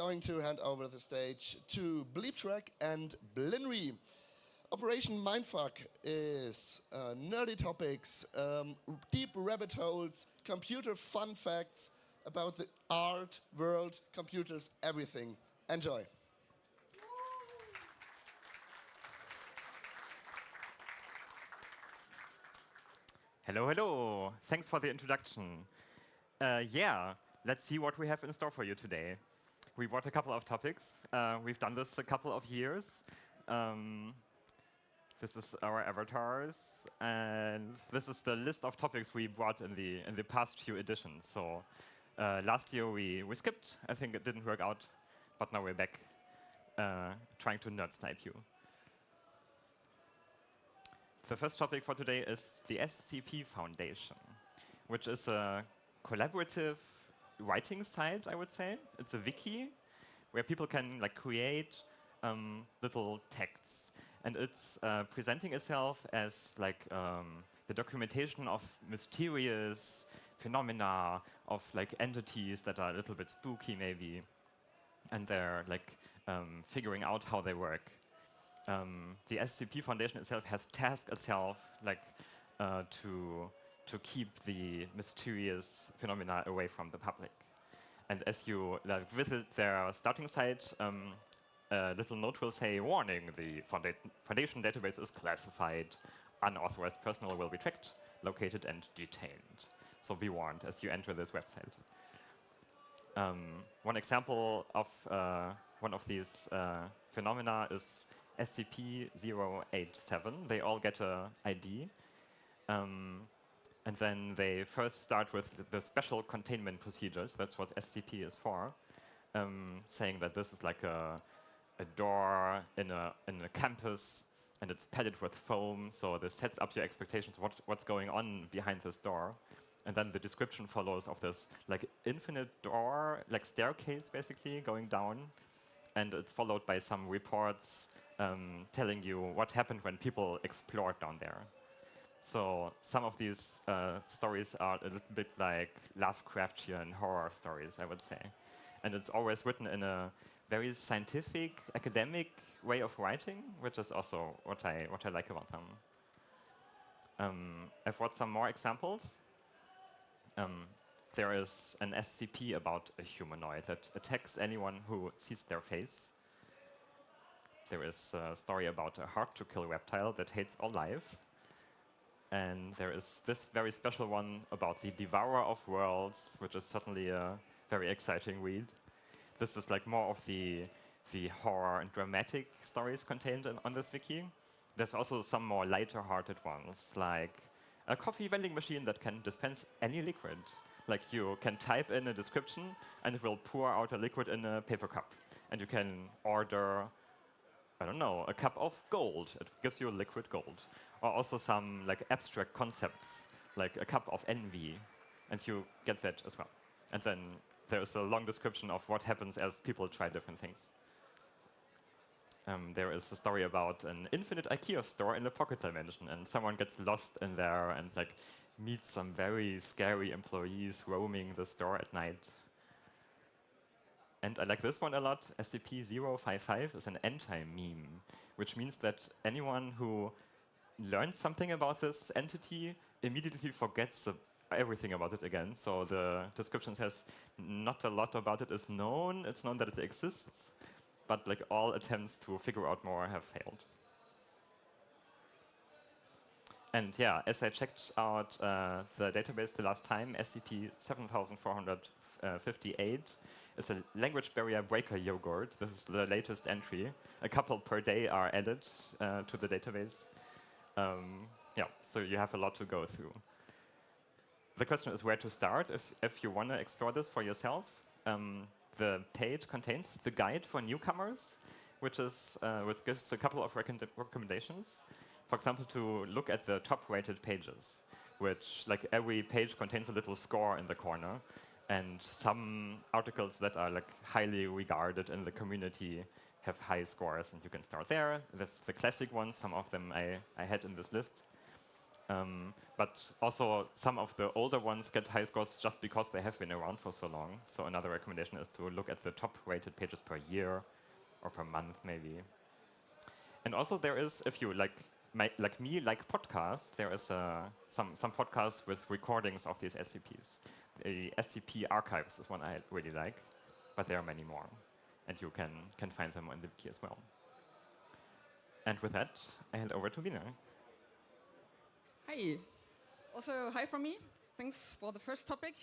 going to hand over the stage to bleeptrack and blinry. Operation Mindfuck is nerdy topics, deep rabbit holes, computer fun facts about the art, world, computers, everything. Enjoy. Hello, hello. Thanks for the introduction. Yeah, let's see what we have in store for you today. We brought a couple of topics. We've done this a couple of years. This is our avatars, and this is the list of topics we brought in the past few editions. So last year we skipped. I think it didn't work out, but now we're back trying to nerd snipe you. The first topic for today is the SCP Foundation, which is a collaborative writing site, I would say. It's a wiki where people can create little texts. And it's presenting itself as the documentation of mysterious phenomena, of entities that are a little bit spooky maybe. And they're figuring out how they work. The SCP Foundation itself has tasked itself to keep the mysterious phenomena away from the public. And as you visit their starting site, a little note will say, warning, the Foundation database is classified. Unauthorized personnel will be tracked, located, and detained. So be warned as you enter this website. One example of one of these phenomena is SCP-087. They all get an ID. And then they first start with the special containment procedures. That's what SCP is for, saying that this is like a door in a campus, and it's padded with foam, so this sets up your expectations what's going on behind this door. And then the description follows of this infinite door, staircase basically, going down. And it's followed by some reports telling you what happened when people explored down there. So some of these stories are a little bit like Lovecraftian horror stories, I would say. And it's always written in a very scientific, academic way of writing, which is also what I like about them. I've brought some more examples. There is an SCP about a humanoid that attacks anyone who sees their face. There is a story about a hard-to-kill reptile that hates all life. And there is this very special one about the Devourer of Worlds, which is certainly a very exciting read. This is more of the horror and dramatic stories contained on this wiki. There's also some more lighter-hearted ones, like a coffee vending machine that can dispense any liquid. You can type in a description, and it will pour out a liquid in a paper cup. And you can order, I don't know, a cup of gold. It gives you liquid gold. Or also some abstract concepts, like a cup of envy, and you get that as well. And then there's a long description of what happens as people try different things. There is a story about an infinite IKEA store in a pocket dimension, and someone gets lost in there and meets some very scary employees roaming the store at night. And I like this one a lot. SCP-055 is an anti-meme, which means that anyone who learns something about this entity immediately forgets everything about it again. So the description says not a lot about it is known. It's known that it exists, but all attempts to figure out more have failed. And yeah, as I checked out the database the last time, SCP-7458 is a language barrier breaker yogurt. This is the latest entry. A couple per day are added to the database. Yeah, so you have a lot to go through. The question is where to start if you want to explore this for yourself. The page contains the guide for newcomers, which gives a couple of recommendations. For example, to look at the top-rated pages, which every page contains a little score in the corner, and some articles that are highly regarded in the community have high scores, and you can start there. That's the classic ones. Some of them I had in this list. But also, some of the older ones get high scores just because they have been around for so long. So another recommendation is to look at the top-rated pages per year or per month, maybe. And also, there is, if you like me, like podcasts, there is some podcasts with recordings of these SCPs. The SCP archives is one I really like, but there are many more, and you can find them on the wiki as well. And with that, I hand over to Lina. Hi. Also, hi from me. Thanks for the first topic.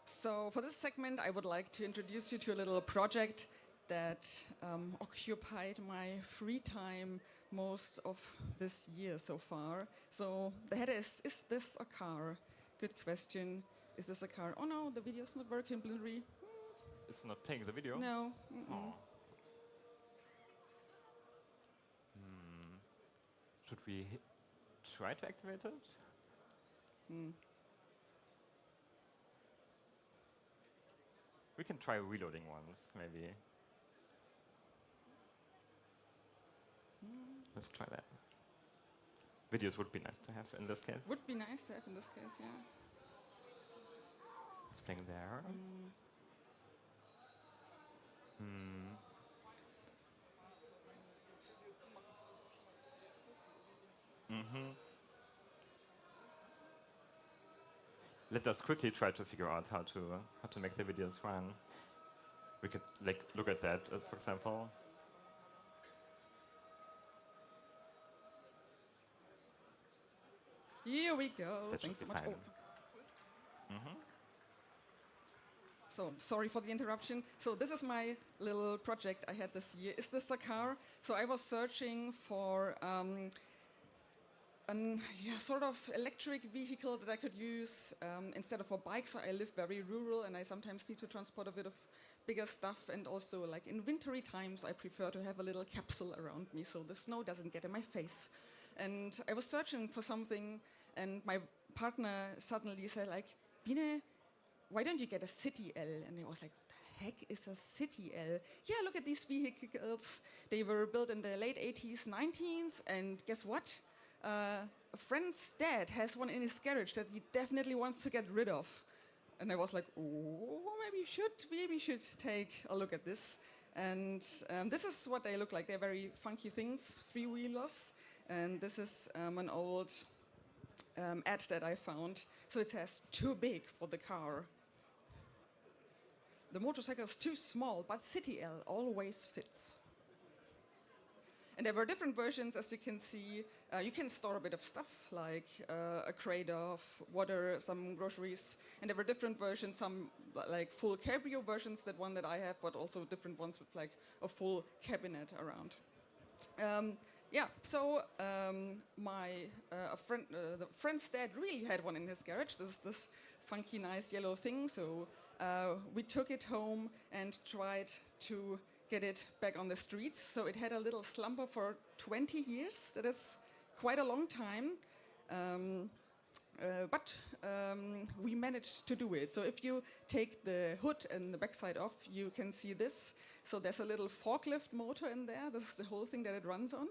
So for this segment, I would like to introduce you to a little project that occupied my free time most of this year so far. So the header is this a car? Good question. Is this a car? Oh no, the video's not working, blinry. It's not playing the video? No. Oh. Should we try to activate it? We can try reloading once, maybe. Let's try that. Videos would be nice to have in this case. Would be nice to have in this case, yeah. It's playing there. Let us quickly try to figure out how to make the videos run. We could look at that, for example. Here we go. That Thanks so should be much. fine. So sorry for the interruption. So this is my little project I had this year. Is this a car? So I was searching for sort of electric vehicle that I could use instead of a bike. So I live very rural and I sometimes need to transport a bit of bigger stuff. And also like in wintry times, I prefer to have a little capsule around me so the snow doesn't get in my face. And I was searching for something and my partner suddenly said like, Biene, why don't you get a City L? And I was like, what the heck is a City L? Yeah, look at these vehicles. They were built in the late 80s, 90s, and guess what? A friend's dad has one in his garage that he definitely wants to get rid of. And I was like, oh, maybe we should take a look at this. And this is what they look like. They're very funky things, three-wheelers. And this is an old ad that I found. So it says, too big for the car. The motorcycle is too small, but City L always fits. And there were different versions, as you can see. You can store a bit of stuff, like a crate of water, some groceries. And there were different versions, some like full cabrio versions, that one that I have, but also different ones with like a full cabinet around. The friend's dad really had one in his garage. This funky, nice yellow thing. So we took it home and tried to get it back on the streets. So it had a little slumber for 20 years. That is quite a long time. But we managed to do it. So if you take the hood and the backside off, you can see this. So there's a little forklift motor in there. This is the whole thing that it runs on.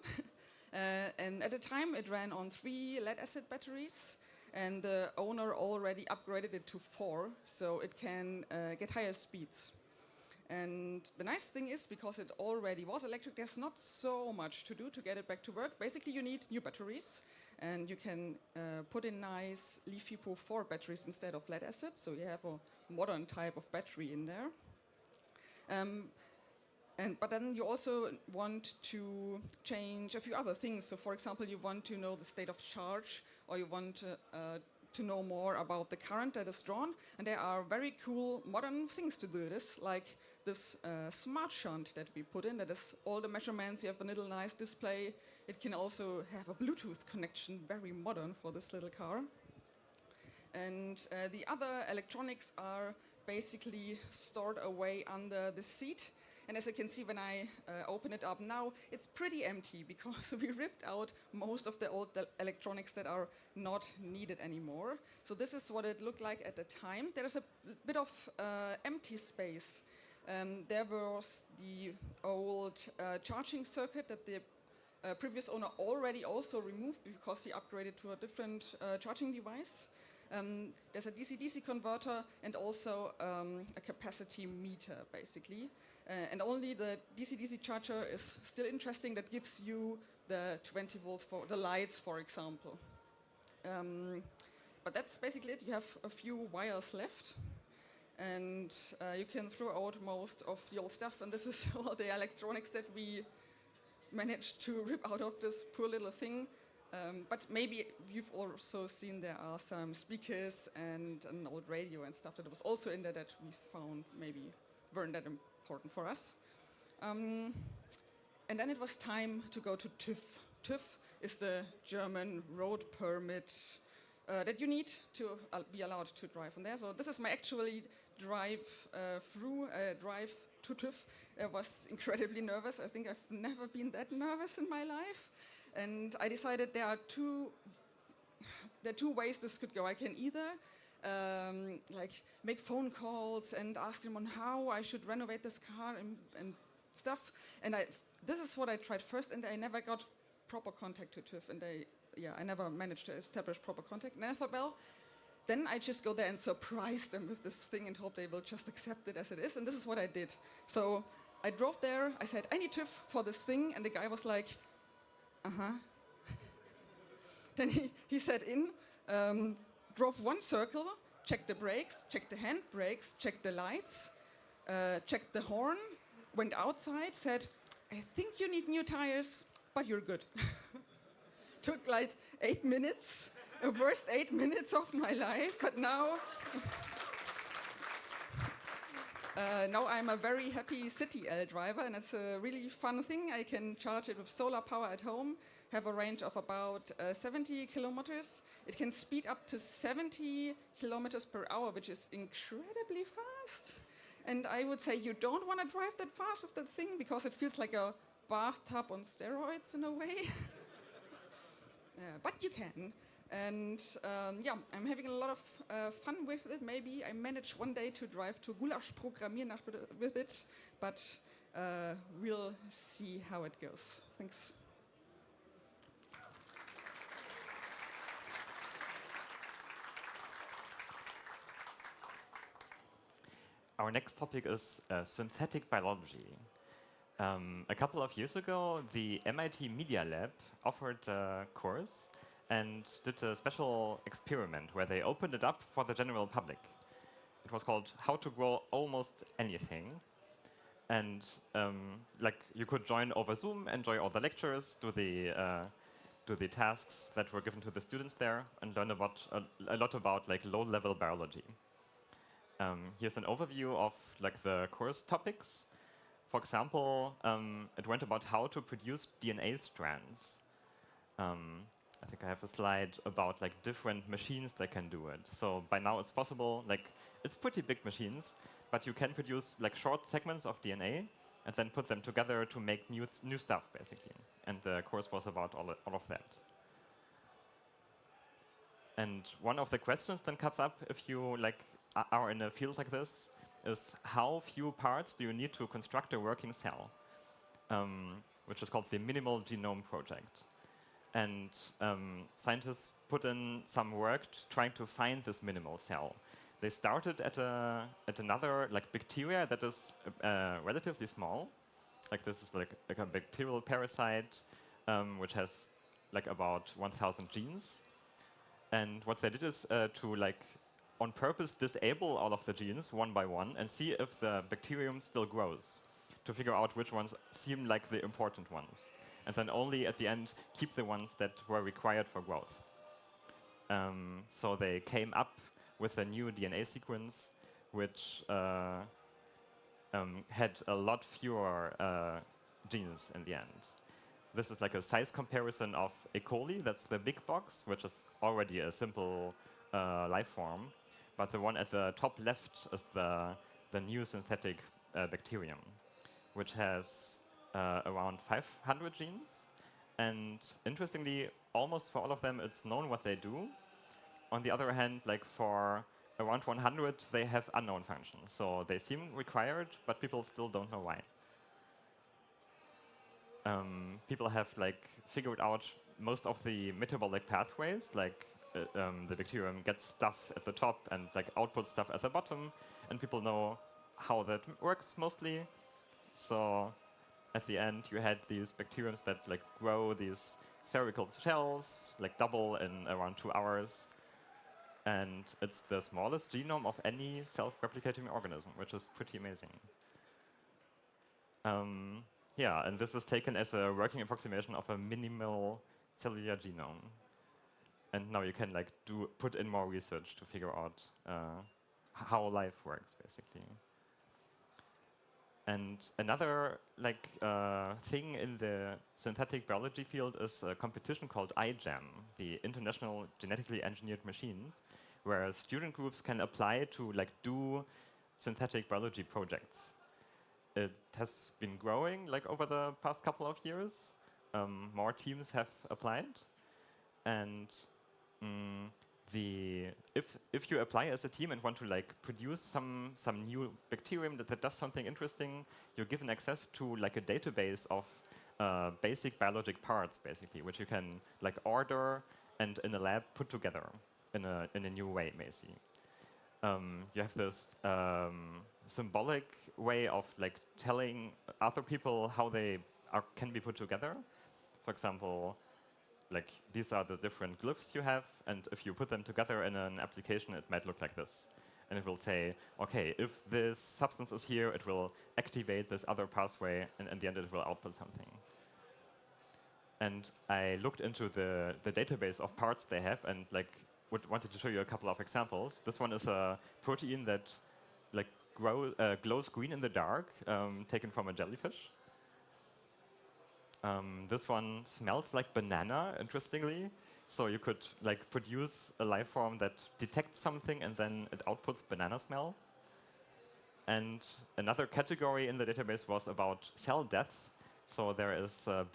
And at the time, it ran on 3 lead-acid batteries. And the owner already upgraded it to 4, so it can get higher speeds. And the nice thing is, because it already was electric, there's not so much to do to get it back to work. Basically, you need new batteries. And you can put in nice LiFePO 4 batteries instead of lead acid. So you have a modern type of battery in there. But then you also want to change a few other things. So for example, you want to know the state of charge, or you want to know more about the current that is drawn. And there are very cool modern things to do this, like this smart shunt that we put in. That is all the measurements. You have a little nice display. It can also have a Bluetooth connection, very modern for this little car. And the other electronics are basically stored away under the seat. And as you can see, when I open it up now, it's pretty empty because we ripped out most of the old electronics that are not needed anymore. So this is what it looked like at the time. There is a bit of empty space. There was the old charging circuit that the previous owner already also removed because he upgraded to a different charging device. There's a DC-DC converter and also a capacity meter, basically. And only the DC-DC charger is still interesting. That gives you the 20 volts for the lights, for example. But that's basically it. You have a few wires left. And you can throw out most of the old stuff. And this is all the electronics that we managed to rip out of this poor little thing. But maybe you've also seen there are some speakers and an old radio and stuff that was also in there that we found maybe weren't that important for us. And then it was time to go to TÜV. TÜV is the German road permit that you need to be allowed to drive on there. So this is my actually drive to TÜV. I was incredibly nervous. I think I've never been that nervous in my life. And I decided there are two ways this could go. I can either like make phone calls and ask them on how I should renovate this car and stuff. And this is what I tried first, and I never got proper contact to TÜV, and I never managed to establish proper contact. And I thought, well, then I just go there and surprise them with this thing and hope they will just accept it as it is. And this is what I did. So I drove there. I said, I need TÜV for this thing. And the guy was like, uh-huh. Then he sat in, drove one circle, checked the brakes, checked the hand brakes, checked the lights, checked the horn, went outside, said, I think you need new tires, but you're good. Took like 8 minutes, the worst 8 minutes of my life, but now now I'm a very happy city L driver, and it's a really fun thing. I can charge it with solar power at home, have a range of about 70 kilometers. It can speed up to 70 kilometers per hour, which is incredibly fast. And I would say you don't want to drive that fast with that thing because it feels like a bathtub on steroids in a way. But you can. And I'm having a lot of fun with it. Maybe I manage one day to drive to Gulasch Programmiernacht with it, but we'll see how it goes. Thanks. Our next topic is synthetic biology. A couple of years ago, the MIT Media Lab offered a course and did a special experiment where they opened it up for the general public. It was called How to Grow Almost Anything. And like you could join over Zoom, enjoy all the lectures, do the tasks that were given to the students there, and learn about a lot about like low-level biology. Here's an overview of like the course topics. For example, it went about how to produce DNA strands. I think I have a slide about like different machines that can do it. So by now it's possible, like it's pretty big machines, but you can produce like short segments of DNA and then put them together to make new stuff, basically. And the course was about all of that. And one of the questions then comes up if you like are in a field like this is how few parts do you need to construct a working cell, which is called the Minimal Genome Project. And scientists put in some work trying to find this minimal cell. They started at another like bacteria that is relatively small. Like this is like a bacterial parasite, which has like about 1,000 genes. And what they did is to like on purpose disable all of the genes one by one and see if the bacterium still grows, to figure out which ones seem like the important ones. And then only at the end keep the ones that were required for growth. So they came up with a new DNA sequence which had a lot fewer genes in the end. This is like a size comparison of E. coli, that's the big box, which is already a simple life form. But the one at the top left is the new synthetic bacterium, which has around 500 genes. And interestingly, almost for all of them, it's known what they do. On the other hand, like for around 100, they have unknown functions. So they seem required, but people still don't know why. people have like figured out most of the metabolic pathways, like the bacterium gets stuff at the top and like outputs stuff at the bottom, and people know how that works mostly. So at the end, you had these bacteriums that like grow these spherical shells, like double in around 2 hours. And it's the smallest genome of any self-replicating organism, which is pretty amazing. Yeah, and this is taken as a working approximation of a minimal cellular genome. And now you can like put in more research to figure out how life works, basically. And another like thing in the synthetic biology field is a competition called iGEM, the International Genetically Engineered Machine, where student groups can apply to like do synthetic biology projects. It has been growing like over the past couple of years. More teams have applied, and if you apply as a team and want to like produce some new bacterium that does something interesting, you're given access to like a database of basic biologic parts, basically, which you can like order and in a lab put together in a new way, basically. You have this symbolic way of like telling other people how they can be put together. For example, like these are the different glyphs you have, and if you put them together in an application, it might look like this. And it will say, okay, if this substance is here, it will activate this other pathway, and in the end it will output something. And I looked into the database of parts they have, and like wanted to show you a couple of examples. This one is a protein that like glows green in the dark, taken from a jellyfish. This one smells like banana, interestingly. So you could like produce a life form that detects something and then it outputs banana smell. And another category in the database was about cell death. So there is a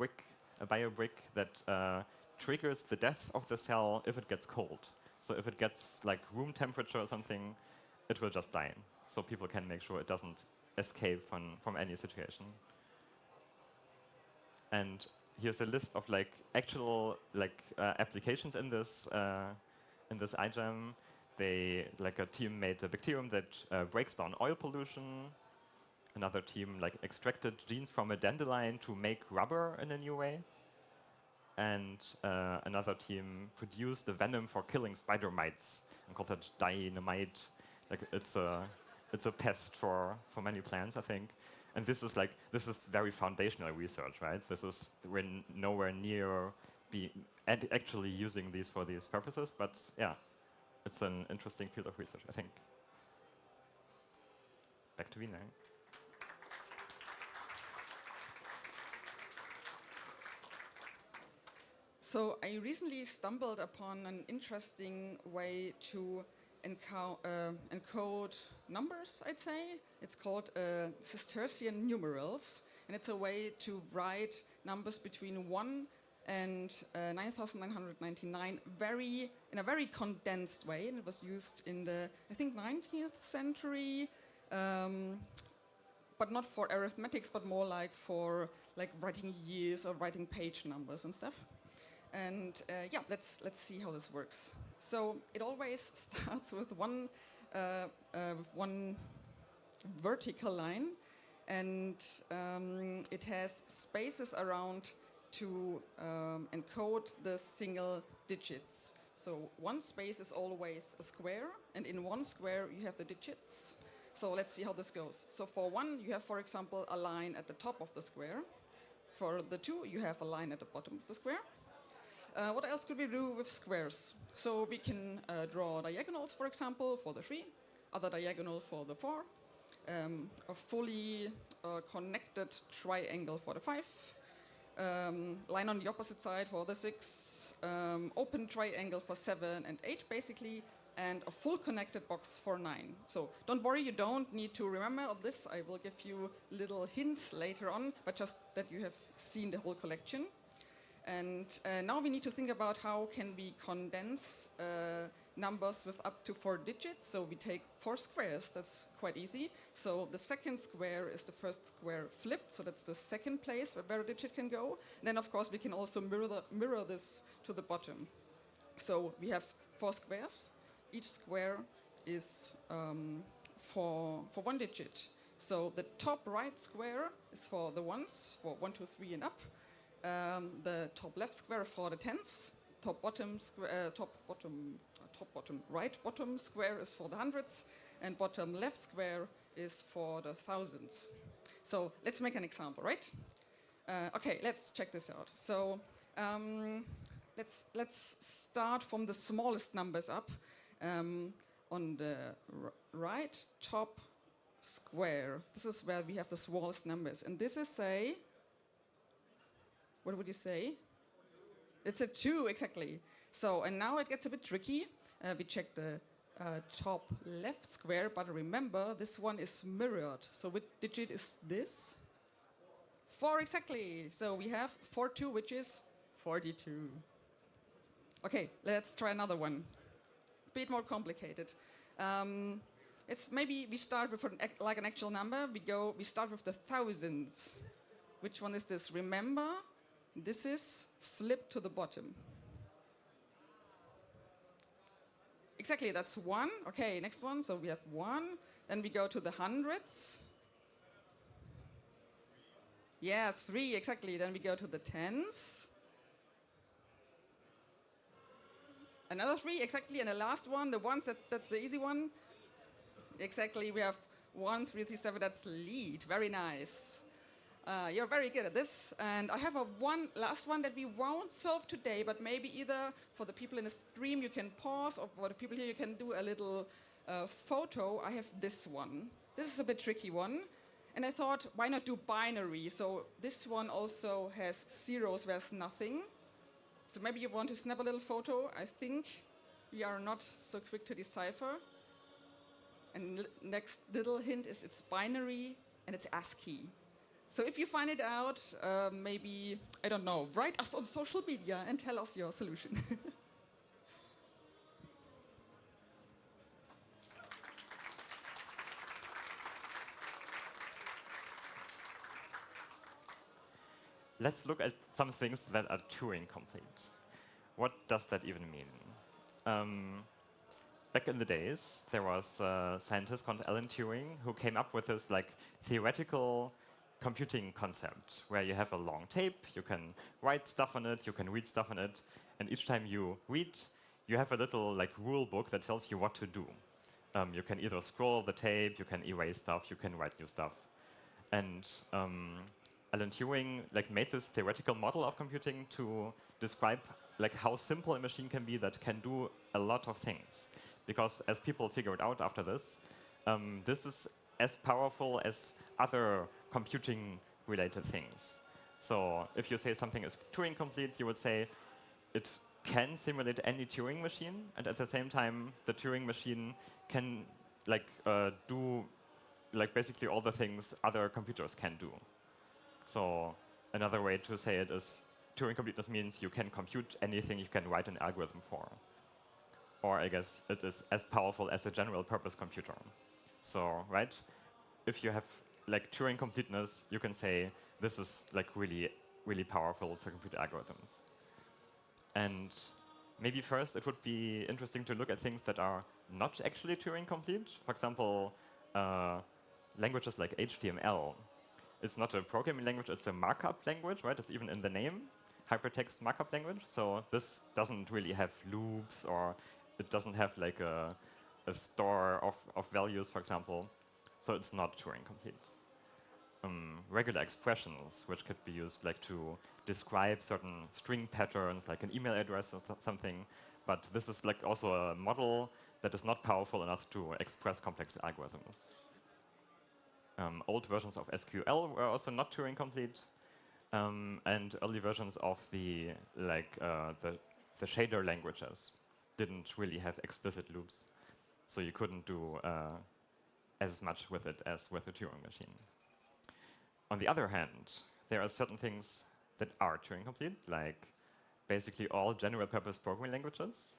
bio brick that triggers the death of the cell if it gets cold. So if it gets like room temperature or something, it will just die. So people can make sure it doesn't escape from any situation. And here's a list of like actual like applications in this iGEM. They like a team made a bacterium that breaks down oil pollution. Another team like extracted genes from a dandelion to make rubber in a new way. And another team produced the venom for killing spider mites and called it dynamite. Like it's a pest for many plants, I think. And this is very foundational research, right? We're nowhere near actually using these for these purposes, but yeah, it's an interesting field of research, I think. Back to Wiener. So I recently stumbled upon an interesting way to encode numbers, I'd say. It's called Cistercian numerals, and it's a way to write numbers between 1 and 9,999 in a very condensed way, and it was used in the, I think, 19th century, but not for arithmetics, but more like for like writing years or writing page numbers and stuff. And yeah, let's see how this works. So it always starts with one vertical line, and it has spaces around to encode the single digits. So one space is always a square, and in one square you have the digits. So let's see how this goes. So for 1, you have, for example, a line at the top of the square. For the 2, you have a line at the bottom of the square. What else could we do with squares? So we can draw diagonals, for example, for the 3, other diagonal for the 4, a fully connected triangle for the 5, line on the opposite side for the 6, open triangle for 7 and 8, basically, and a full connected box for 9. So don't worry, you don't need to remember of this. I will give you little hints later on, but just that you have seen the whole collection. And now we need to think about how can we condense numbers with up to 4 digits. So we take 4 squares. That's quite easy. So the second square is the first square flipped. So that's the second place where a digit can go. And then, of course, we can also mirror this to the bottom. So we have 4 squares. Each square is for 1 digit. So the top right square is for the ones, for 1, 2, 3 and up. The top left square for the tens. Top bottom right bottom square is for the hundreds, and bottom left square is for the thousands. So let's make an example, right? Okay, let's check this out. So let's start from the smallest numbers up. On the right top square, this is where we have the smallest numbers, and this is what would you say? It's a 2, exactly. So, and now it gets a bit tricky. We check the top left square, but remember, this one is mirrored. So which digit is this? 4, exactly. So we have 42, which is 42. Okay, let's try another one. A bit more complicated. It's maybe we start with like an actual number. We start with the thousands. Which one is this? Remember, this is flipped to the bottom. Exactly, that's 1. Okay, next one. So we have 1. Then we go to the hundreds. Yes, 3, exactly. Then we go to the tens. Another 3, exactly. And the last one, the ones, that's the easy one. Exactly, we have 1, 3, 3, 7. That's lead. Very nice. You're very good at this. And I have one last one that we won't solve today, but maybe either for the people in the stream you can pause, or for the people here you can do a little photo. I have this one. This is a bit tricky one. And I thought, why not do binary? So this one also has zeros, there's nothing. So maybe you want to snap a little photo. I think we are not so quick to decipher. And next little hint is it's binary and it's ASCII. So if you find it out, maybe, I don't know, write us on social media and tell us your solution. Let's look at some things that are Turing complete. What does that even mean? Back in the days, there was a scientist called Alan Turing who came up with this theoretical computing concept where you have a long tape, you can write stuff on it, you can read stuff on it, and each time you read, you have a little rule book that tells you what to do. You can either scroll the tape, you can erase stuff, you can write new stuff. And Alan Turing made this theoretical model of computing to describe how simple a machine can be that can do a lot of things. Because as people figured out after this, this is as powerful as other computing-related things. So if you say something is Turing complete, you would say it can simulate any Turing machine, and at the same time, the Turing machine can do basically all the things other computers can do. So another way to say it is Turing completeness means you can compute anything you can write an algorithm for. Or I guess it is as powerful as a general purpose computer. So, right, if you have Turing completeness, you can say this is really, really powerful to compute algorithms. And maybe first it would be interesting to look at things that are not actually Turing complete. For example, languages like HTML. It's not a programming language, it's a markup language, right? It's even in the name, hypertext markup language. So this doesn't really have loops, or it doesn't have a store of values, for example. So it's not Turing complete. Regular expressions, which could be used to describe certain string patterns, like an email address or something. But this is also a model that is not powerful enough to express complex algorithms. Old versions of SQL were also not Turing complete, and early versions of the shader languages didn't really have explicit loops, so you couldn't do as much with it as with a Turing machine. On the other hand, there are certain things that are Turing complete, like basically all general-purpose programming languages,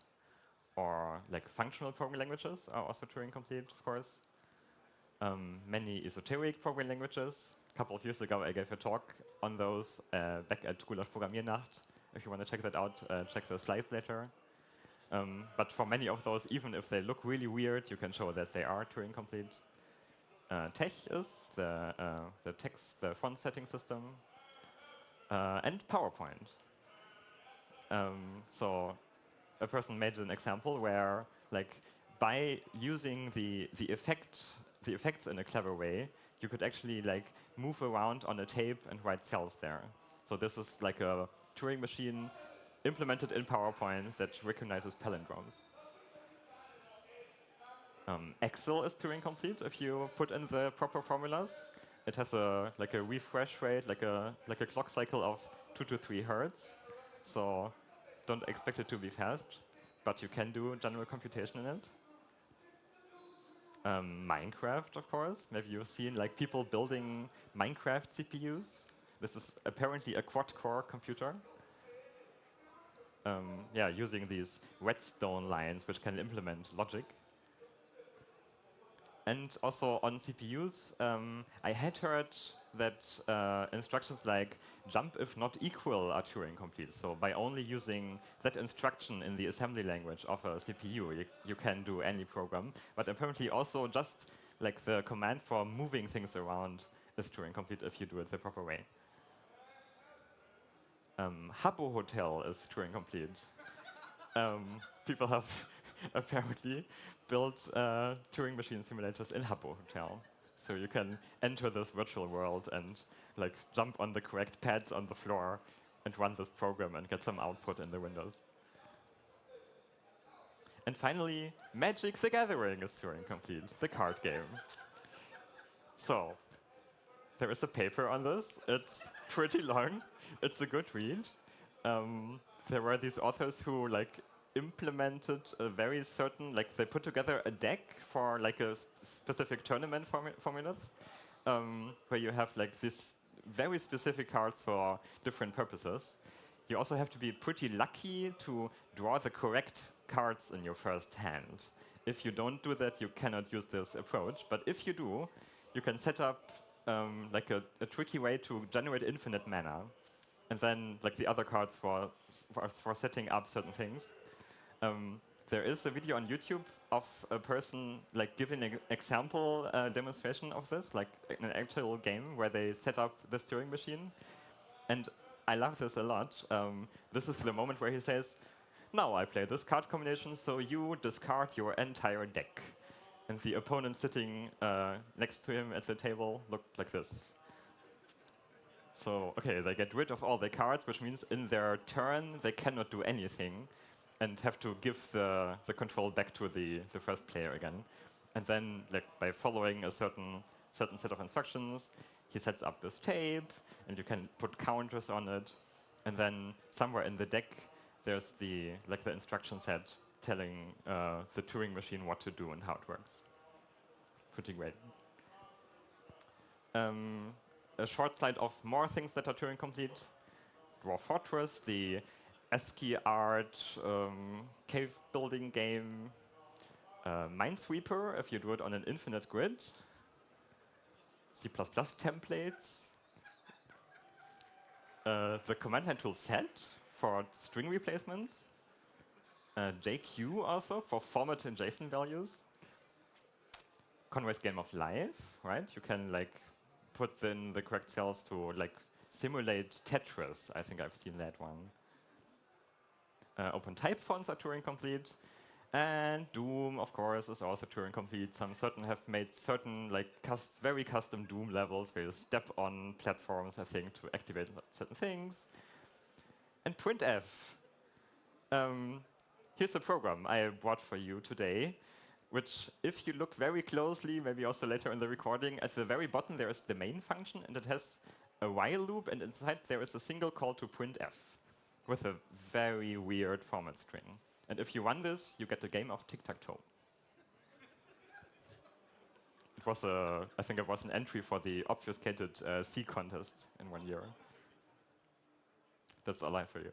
or like functional programming languages are also Turing complete, of course. Many esoteric programming languages. A couple of years ago, I gave a talk on those back at Gulasch Programmiernacht. If you want to check that out, check the slides later. But for many of those, even if they look really weird, you can show that they are Turing complete. Tech is the text, the font setting system, and PowerPoint. So a person made an example where, like, by using the effects in a clever way, you could actually like move around on a tape and write cells there. So this is like a Turing machine implemented in PowerPoint that recognizes palindromes. Excel is Turing complete if you put in the proper formulas. It has a refresh rate, like a clock cycle of 2 to 3 hertz. So don't expect it to be fast, but you can do general computation in it. Minecraft, of course. Maybe you've seen like people building Minecraft CPUs. This is apparently a quad-core computer. Yeah, using these redstone lines, which can implement logic. And also on CPUs, I had heard that instructions like jump if not equal are Turing complete. So by only using that instruction in the assembly language of a CPU, you can do any program. But apparently also just like the command for moving things around is Turing complete if you do it the proper way. Habbo Hotel is Turing complete. People have apparently built Turing machine simulators in Habbo Hotel. So you can enter this virtual world and like jump on the correct pads on the floor and run this program and get some output in the windows. And finally, Magic the Gathering is Turing complete, the card game. So there is a paper on this. It's pretty long. It's a good read. There were these authors who like implemented a very certain, like they put together a deck for like a specific tournament formulas, where you have like this very specific cards for different purposes. You also have to be pretty lucky to draw the correct cards in your first hand. If you don't do that, you cannot use this approach. But if you do, you can set up like a tricky way to generate infinite mana, and then like the other cards for setting up certain things. There is a video on YouTube of a person like giving an example demonstration of this, like in an actual game where they set up this Turing machine. And I love this a lot. This is the moment where he says, "Now I play this card combination, so you discard your entire deck." And the opponent sitting next to him at the table looked like this. So, okay, they get rid of all the cards, which means in their turn they cannot do anything and have to give the control back to the first player again. And then, like, by following a certain set of instructions, he sets up this tape, and you can put counters on it. And then somewhere in the deck, there's the instruction set telling the Turing machine what to do and how it works. Pretty great. A short slide of more things that are Turing complete. Dwarf Fortress, the ASCII art cave building game. Minesweeper, if you do it on an infinite grid. C++ templates. The command line tool set for string replacements. JQ also for format and JSON values. Conway's Game of Life, right? You can like put in the correct cells to like simulate Tetris. I think I've seen that one. Open type fonts are Turing complete. And Doom, of course, is also Turing complete. Some certain have made certain like very custom Doom levels where you step on platforms, I think, to activate certain things. And printf. Here's a program I brought for you today, which, if you look very closely, maybe also later in the recording, at the very bottom there is the main function, and it has a while loop, and inside there is a single call to printf with a very weird format string. And if you run this, you get a game of tic-tac-toe. It was I think it was an entry for the obfuscated C contest in 1 year. That's all I have for you.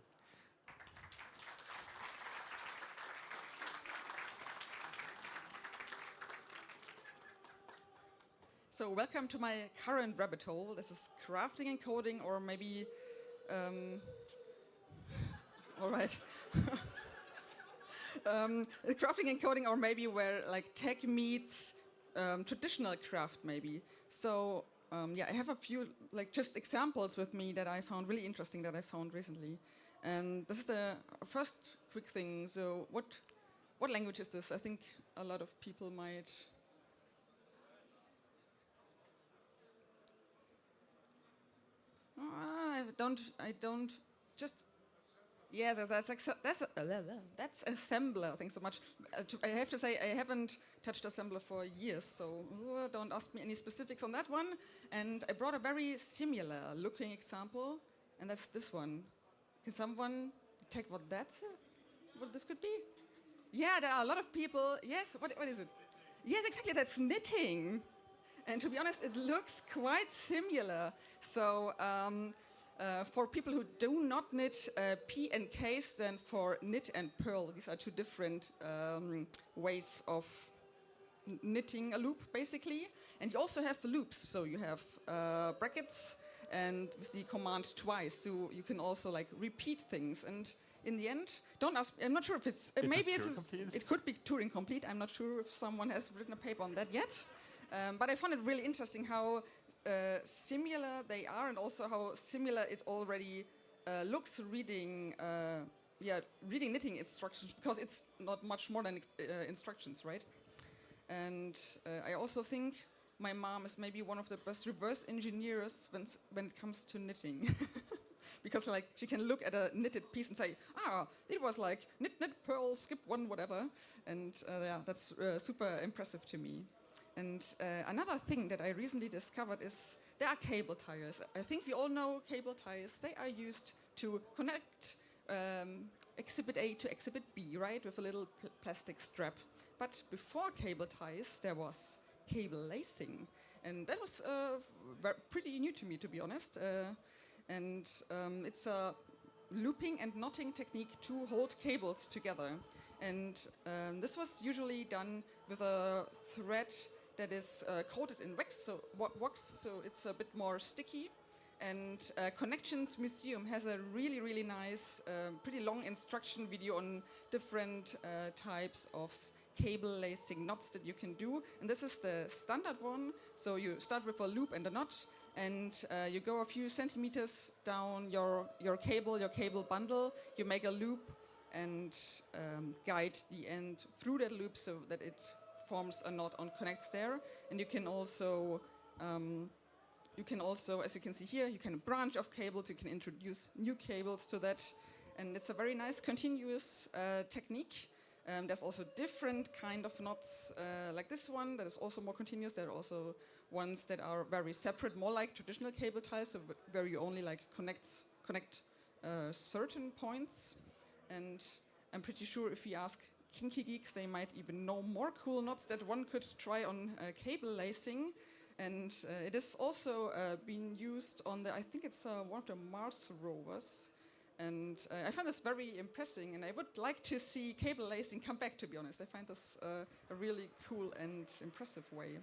So welcome to my current rabbit hole. This is crafting and coding, or maybe, all right. Crafting and coding, or maybe where like tech meets traditional craft, maybe. So yeah, I have a few like just examples with me that I found really interesting that I found recently. And this is the first quick thing. So what language is this? I think a lot of people might. I don't. Just yes, that's assembler. Thanks so much. I have to say I haven't touched assembler for years, so don't ask me any specifics on that one. And I brought a very similar looking example, and that's this one. Can someone detect what what this could be? Yeah, there are a lot of people. Yes, what is it? Yes, exactly. That's knitting. And to be honest, it looks quite similar. So for people who do not knit, P and K stand for knit and purl. These are two different ways of knitting a loop, basically. And you also have loops. So you have brackets and with the command twice. So you can also like repeat things. And in the end, don't ask. I'm not sure if it's maybe it could be Turing complete. I'm not sure if someone has written a paper on that yet. But I found it really interesting how similar they are, and also how similar it already looks reading knitting instructions, because it's not much more than instructions, right? And I also think my mom is maybe one of the best reverse engineers when it comes to knitting. Because like she can look at a knitted piece and say, it was like knit, purl, skip one, whatever. And yeah, that's super impressive to me. And another thing that I recently discovered is there are cable ties. I think we all know cable ties. They are used to connect exhibit A to exhibit B, right, with a little plastic strap. But before cable ties, there was cable lacing. And that was pretty new to me, to be honest. And it's a looping and knotting technique to hold cables together. And this was usually done with a thread that is coated in wax, so it's a bit more sticky. And Connections Museum has a really, really nice, pretty long instruction video on different types of cable lacing knots that you can do. And this is the standard one. So you start with a loop and a knot, and you go a few centimeters down your cable bundle. You make a loop and guide the end through that loop so that it forms a knot on connects there. And you can also, as you can see here, you can branch off cables, you can introduce new cables to that. And it's a very nice continuous technique. There's also different kind of knots like this one that is also more continuous. There are also ones that are very separate, more like traditional cable ties, so where you only like connect certain points. And I'm pretty sure if we ask kinky geeks, they might even know more cool knots that one could try on cable lacing. And it is also being used on I think it's one of the Mars rovers. And I find this very impressive, and I would like to see cable lacing come back, to be honest. I find this a really cool and impressive way.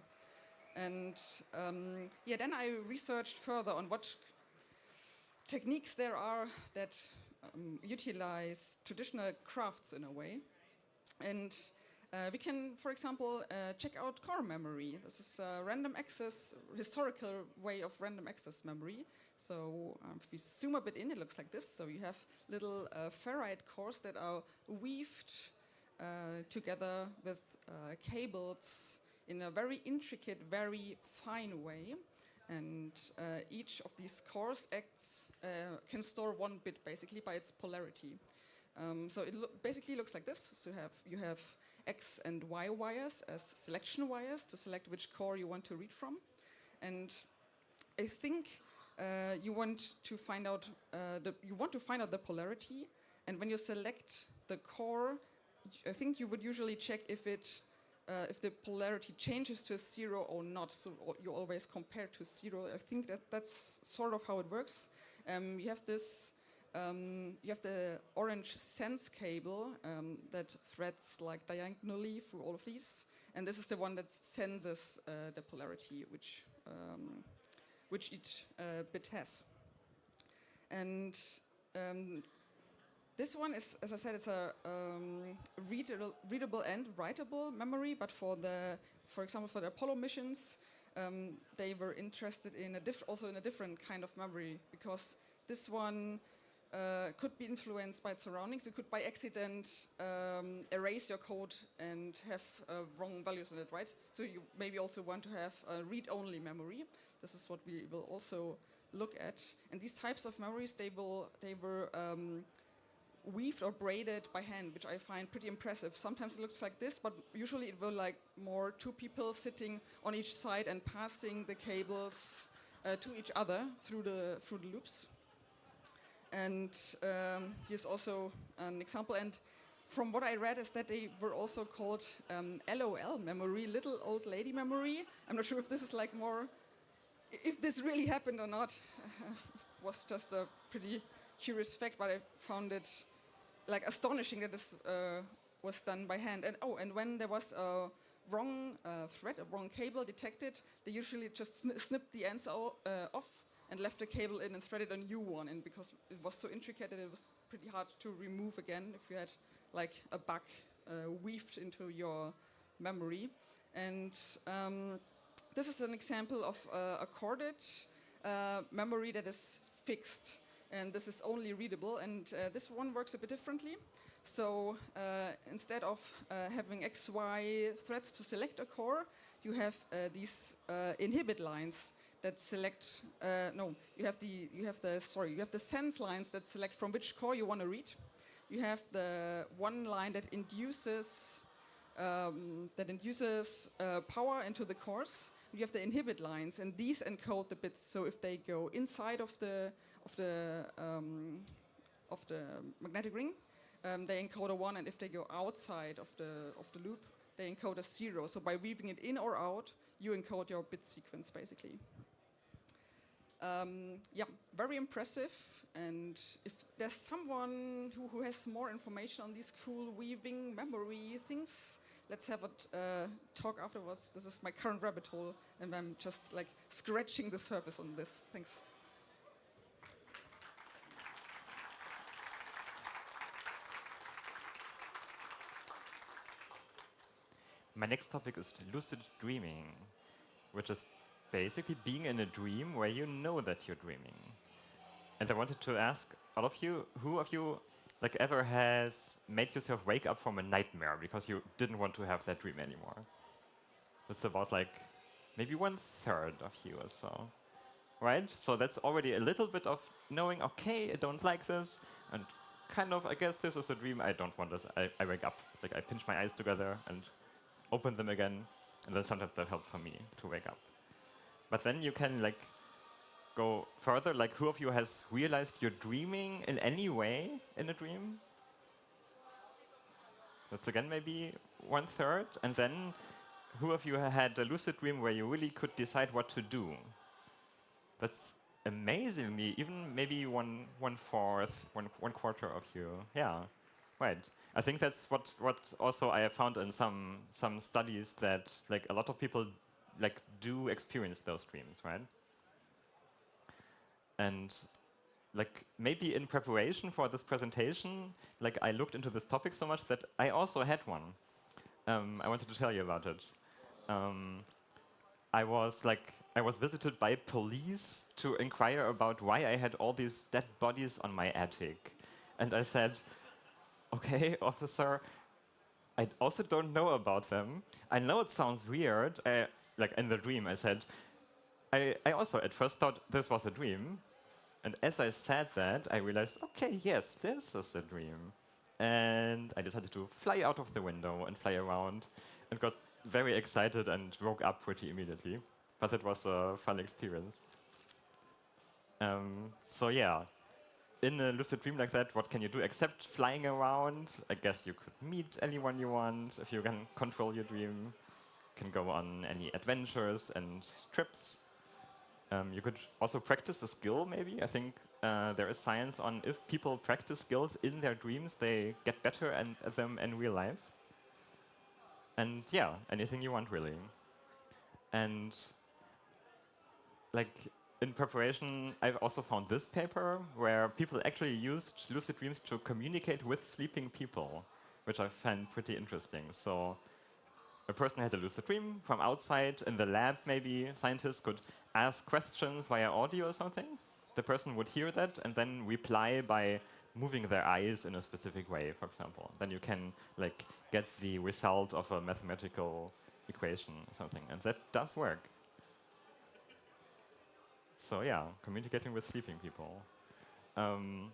And then I researched further on what techniques there are that utilize traditional crafts in a way. And we can, for example, check out core memory. This is a random access, historical way of random access memory. So if we zoom a bit in, it looks like this. So you have little ferrite cores that are weaved together with cables in a very intricate, very fine way. And each of these cores can store one bit, basically, by its polarity. So it basically looks like this. So you have X and Y wires as selection wires to select which core you want to read from. And I think you want to find out the polarity. And when you select the core, I think you would usually check if the polarity changes to 0 or not. So you always compare to 0. I think that's sort of how it works. You have the orange sense cable that threads like diagonally through all of these, and this is the one that senses the polarity, which which each bit has. And this one is, as I said, it's a readable and writable memory. But for example, for the Apollo missions, they were interested in also in a different kind of memory, because this one could be influenced by its surroundings. It could, by accident, erase your code and have wrong values in it, right? So you maybe also want to have a read-only memory. This is what we will also look at. And these types of memories, they were weaved or braided by hand, which I find pretty impressive. Sometimes it looks like this, but usually it will like more two people sitting on each side and passing the cables to each other through the loops. And here's also an example. And from what I read is that they were also called LOL memory, little old lady memory. I'm not sure if this is like more, if this really happened or not. Was just a pretty curious fact, but I found it like astonishing that this was done by hand. And when there was a wrong thread, a wrong cable detected, they usually just snipped the ends off and left the cable in and threaded a new one in, because it was so intricate that it was pretty hard to remove again if you had like a bug weaved into your memory. And this is an example of a corded memory that is fixed, and this is only readable. And this one works a bit differently. So instead of having XY threads to select a core, you have these inhibit lines that select. You have the sense lines that select from which core you want to read. You have the one line that induces power into the cores. You have the inhibit lines, and these encode the bits. So if they go inside of the magnetic ring, they encode a 1, and if they go outside of the loop, they encode a 0. So by weaving it in or out, you encode your bit sequence, basically. Very impressive. And if there's someone who has more information on these cool weaving memory things, let's have a talk afterwards. This is my current rabbit hole, and I'm just like scratching the surface on this. Thanks. My next topic is lucid dreaming, which is basically being in a dream where you know that you're dreaming. And I wanted to ask all of you, who of you like ever has made yourself wake up from a nightmare because you didn't want to have that dream anymore? It's about like maybe 1/3 of you or so, right? So that's already a little bit of knowing, okay, I don't like this, and kind of, I guess this is a dream, I don't want this. I wake up, like I pinch my eyes together and open them again, and then sometimes that helps for me to wake up. But then you can like go further, like who of you has realized you're dreaming in any way in a dream? That's again maybe 1/3. And then who of you had a lucid dream where you really could decide what to do? That's amazingly, even maybe one quarter of you. Yeah, right. I think that's what also I have found in some studies, that like a lot of people like do experience those dreams, right? And like maybe in preparation for this presentation, like I looked into this topic so much that I also had one. I wanted to tell you about it. I was visited by police to inquire about why I had all these dead bodies on my attic. And I said, okay, officer, I also don't know about them. I know it sounds weird. Like in the dream, I said, I also at first thought this was a dream. And as I said that, I realized, okay, yes, this is a dream. And I decided to fly out of the window and fly around, and got very excited and woke up pretty immediately. But it was a fun experience. So yeah, in a lucid dream like that, what can you do except flying around? I guess you could meet anyone you want if you can control your dream. You can go on any adventures and trips. You could also practice a skill, maybe. I think there is science on if people practice skills in their dreams, they get better at them in real life. And yeah, anything you want, really. And like in preparation, I've also found this paper where people actually used lucid dreams to communicate with sleeping people, which I find pretty interesting. So a person has a lucid dream from outside in the lab, maybe scientists could ask questions via audio or something. The person would hear that and then reply by moving their eyes in a specific way, for example. Then you can like get the result of a mathematical equation or something, and that does work. So yeah, communicating with sleeping people. Um,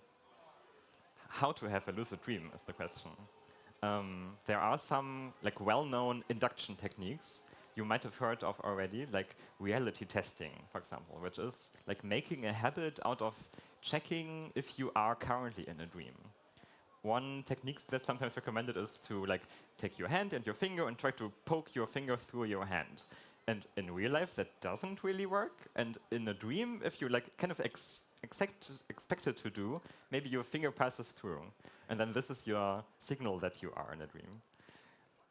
how to have a lucid dream is the question. There are some like well-known induction techniques you might have heard of already, like reality testing, for example, which is like making a habit out of checking if you are currently in a dream. One technique that's sometimes recommended is to like take your hand and your finger and try to poke your finger through your hand. And in real life, that doesn't really work. And in a dream, if you like kind of expect it to do, maybe your finger passes through. And then this is your signal that you are in a dream.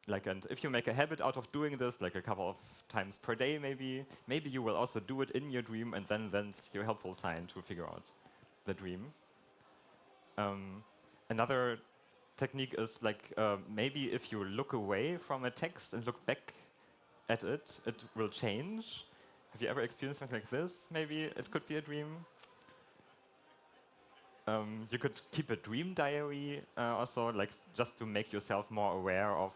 Like, and if you make a habit out of doing this, like a couple of times per day, maybe you will also do it in your dream, and then that's your helpful sign to figure out the dream. Another technique is like maybe if you look away from a text and look back at it, it will change. Have you ever experienced something like this? Maybe it could be a dream. You could keep a dream diary also, like just to make yourself more aware of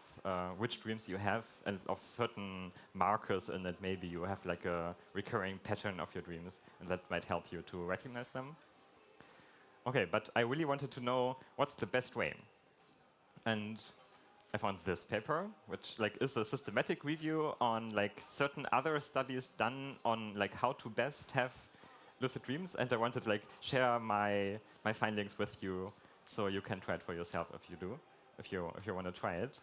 which dreams you have and of certain markers in it. Maybe you have like a recurring pattern of your dreams, and that might help you to recognize them. Okay, but I really wanted to know what's the best way. And I found this paper, which like is a systematic review on like certain other studies done on like how to best have lucid dreams, and I wanted to like share my findings with you, so you can try it for yourself if you want to try it.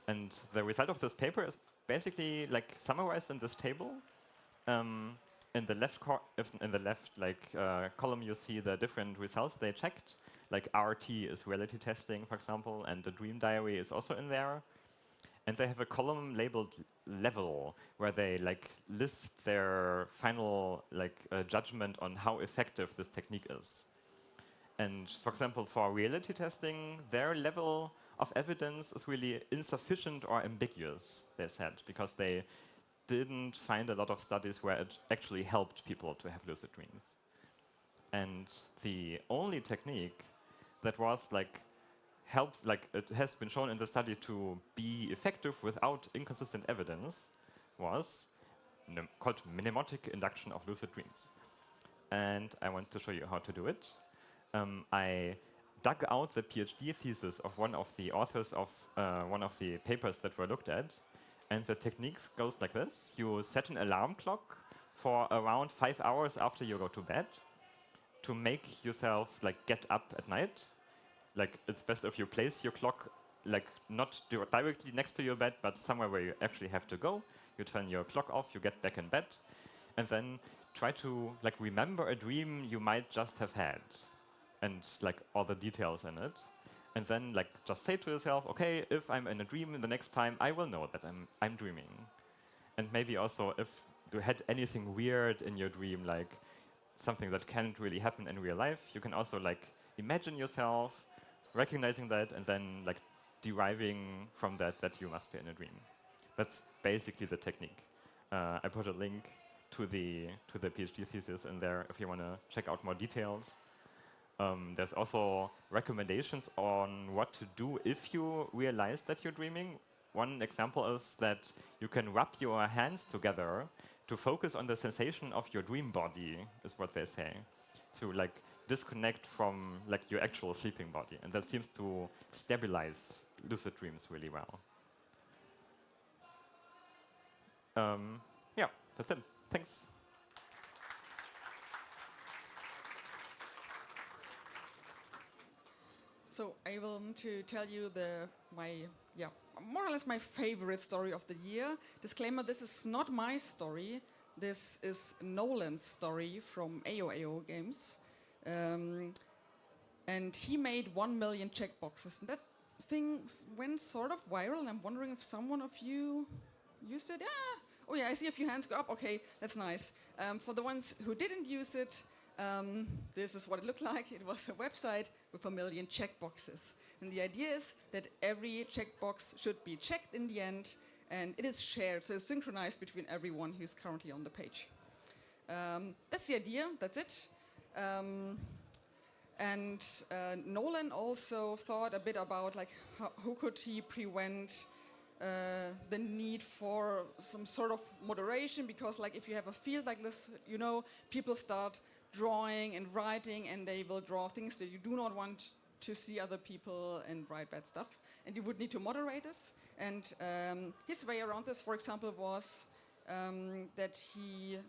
And the result of this paper is basically like summarized in this table. In the left column, you see the different results they checked. Like RT is reality testing, for example, and the dream diary is also in there. And they have a column labeled level, where they like list their final judgment on how effective this technique is. And for example, for reality testing, their level of evidence is really insufficient or ambiguous, they said, because they didn't find a lot of studies where it actually helped people to have lucid dreams. And the only technique that was it has been shown in the study to be effective without inconsistent evidence was called mnemotic induction of lucid dreams. And I want to show you how to do it. I dug out the PhD thesis of one of the authors of one of the papers that were looked at. And the technique goes like this. You set an alarm clock for around 5 hours after you go to bed to make yourself get up at night. Like, it's best if you place your clock not directly next to your bed, but somewhere where you actually have to go. You turn your clock off, you get back in bed, and then try to remember a dream you might just have had, and all the details in it. And then just say to yourself, okay, if I'm in a dream the next time, I will know that I'm dreaming. And maybe also if you had anything weird in your dream, like something that can't really happen in real life, you can also imagine yourself recognizing that and then deriving from that you must be in a dream. That's basically the technique. I put a link to the PhD thesis in there if you want to check out more details. There's also recommendations on what to do if you realize that you're dreaming. One example is that you can rub your hands together to focus on the sensation of your dream body, is what they say, to disconnect from your actual sleeping body. And that seems to stabilize lucid dreams really well. Yeah, that's it. Thanks. So I want to tell you more or less my favorite story of the year. Disclaimer, this is not my story. This is Nolans' story from AO Games. And he made 1 million checkboxes. And that thing went sort of viral, and I'm wondering if someone of you used it. Yeah, Oh yeah, I see a few hands go up. Okay, that's nice. For the ones who didn't use it, this is what it looked like. It was a website with 1 million checkboxes. And the idea is that every checkbox should be checked in the end, and it is shared, so it's synchronized between everyone who's currently on the page. That's the idea, that's it. And Nolan also thought a bit about like who could he prevent the need for some sort of moderation, because like if you have a field like this, you know, people start drawing and writing and they will draw things that you do not want to see other people and write bad stuff, and you would need to moderate this. And his way around this, for example, was that he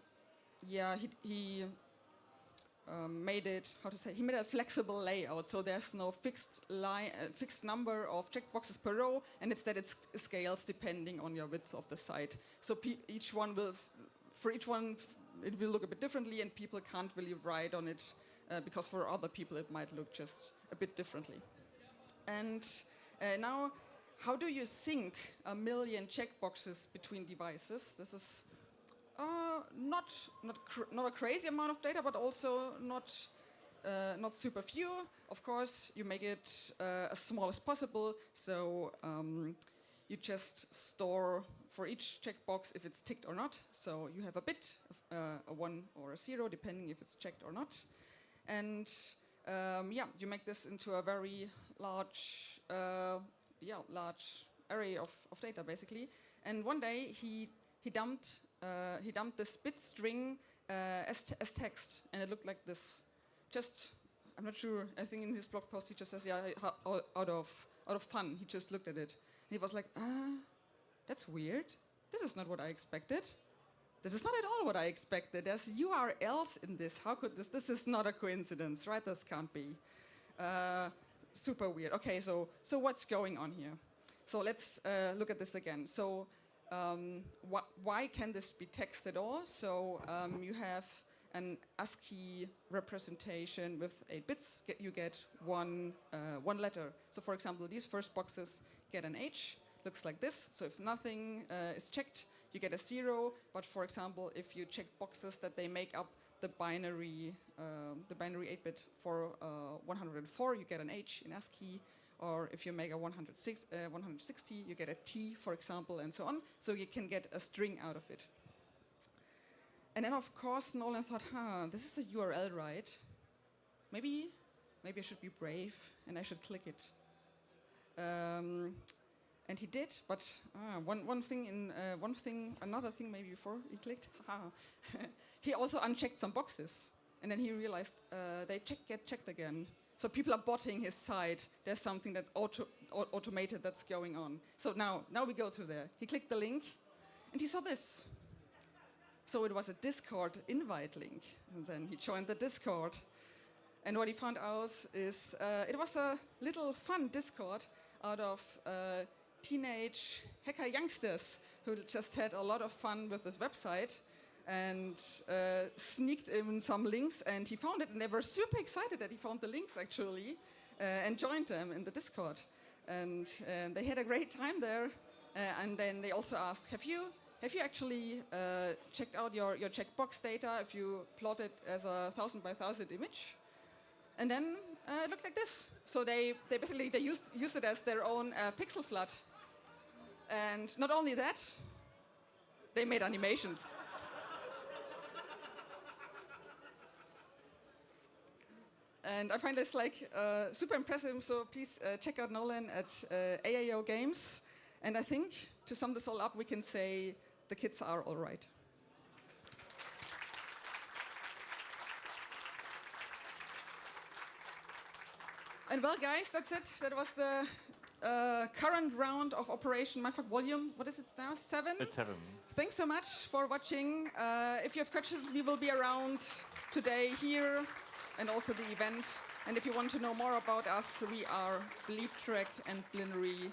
made it, he made a flexible layout, so there's no fixed number of checkboxes per row, and instead it scales depending on your width of the site. So each one it will look a bit differently, and people can't really write on it because for other people it might look just a bit differently. And now, how do you sync 1 million checkboxes between devices? This is not a crazy amount of data, but also not super few. Of course, you make it as small as possible. So you just store for each checkbox if it's ticked or not. So you have a bit, a 1 or a 0, depending if it's checked or not. And you make this into a very large array of data, basically. And one day he dumped this bit string as text, and it looked like this. Just, I'm not sure. I think in his blog post he just says, out of fun. He just looked at it, and he was like, that's weird. This is not what I expected. This is not at all what I expected. There's URLs in this. How could this? This is not a coincidence, right? This can't be. Super weird. Okay, so what's going on here? So let's look at this again. So why can this be text at all? So you have an ASCII representation with 8 bits. You get one letter. So for example, these first boxes get an H. Looks like this. So if nothing is checked, you get a 0. But for example, if you check boxes that they make up the binary 8-bit for 104, you get an H in ASCII. Or if you make a 160, you get a T, for example, and so on. So you can get a string out of it. And then, of course, Nolan thought, this is a URL, right? Maybe I should be brave and I should click it. And he did, but another thing maybe before he clicked, he also unchecked some boxes. And then he realized they get checked again. So people are botting his site. There's something that's automated that's going on. So now we go through there. He clicked the link, and he saw this. So it was a Discord invite link. And then he joined the Discord. And what he found out is it was a little fun Discord out of teenage hacker youngsters who just had a lot of fun with this website and sneaked in some links, and he found it, and they were super excited that he found the links actually and joined them in the Discord, and they had a great time there. And then they also asked, have you actually checked out your checkbox data if you plot it as a 1000 by 1000 image? And then it looked like this. So they basically used it as their own pixel flood. And not only that, they made animations. And I find this like super impressive. So please check out Nolan at AAO Games. And I think to sum this all up, we can say the kids are all right. And well, guys, that's it. That was the current round of Operation Mindfuck Volume. What is it now? 7? It's 7. Thanks so much for watching. If you have questions, we will be around today here and also the event. And if you want to know more about us, we are bleeptrack and blinry.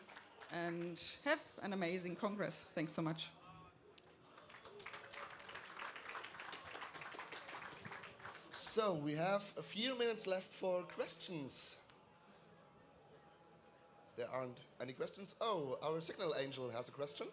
And have an amazing Congress. Thanks so much. So we have a few minutes left for questions. There aren't any questions. Oh, our signal angel has a question.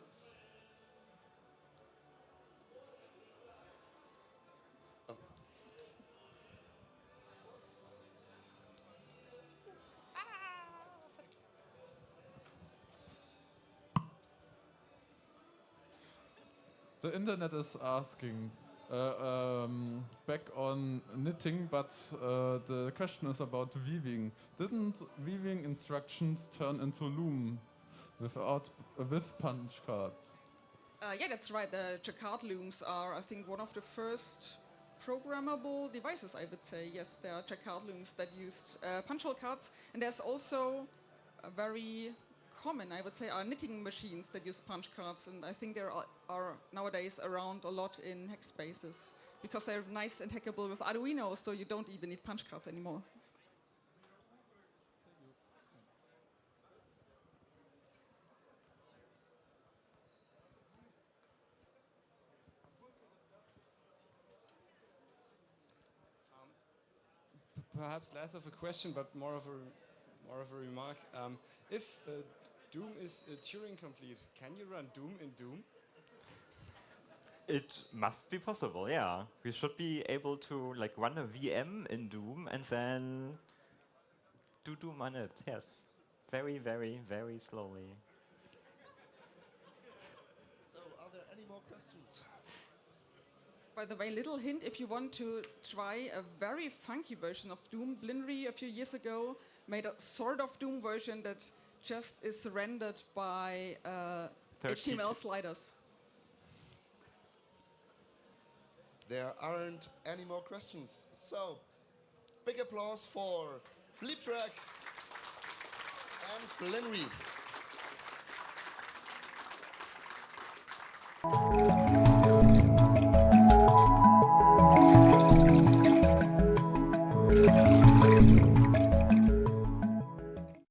The internet is asking back on knitting, but the question is about weaving. Didn't weaving instructions turn into loom with punch cards? Yeah, that's right. The jacquard looms are, I think, one of the first programmable devices, I would say. Yes, there are jacquard looms that used punch hole cards. And there's also a very common, I would say, are knitting machines that use punch cards. And I think there are nowadays around a lot in hack spaces because they're nice and hackable with Arduino, so you don't even need punch cards anymore. Perhaps less of a question, but more of a remark. If Doom is Turing complete, can you run Doom in Doom? It must be possible, yeah. We should be able to like run a VM in Doom and then do Doom on it, yes. Very, very, very slowly. So, are there any more questions? By the way, little hint, if you want to try a very funky version of Doom, blinry a few years ago made a sort of Doom version that just is rendered by HTML sliders. There aren't any more questions. So, big applause for bleeptrack and blinry. Thank you.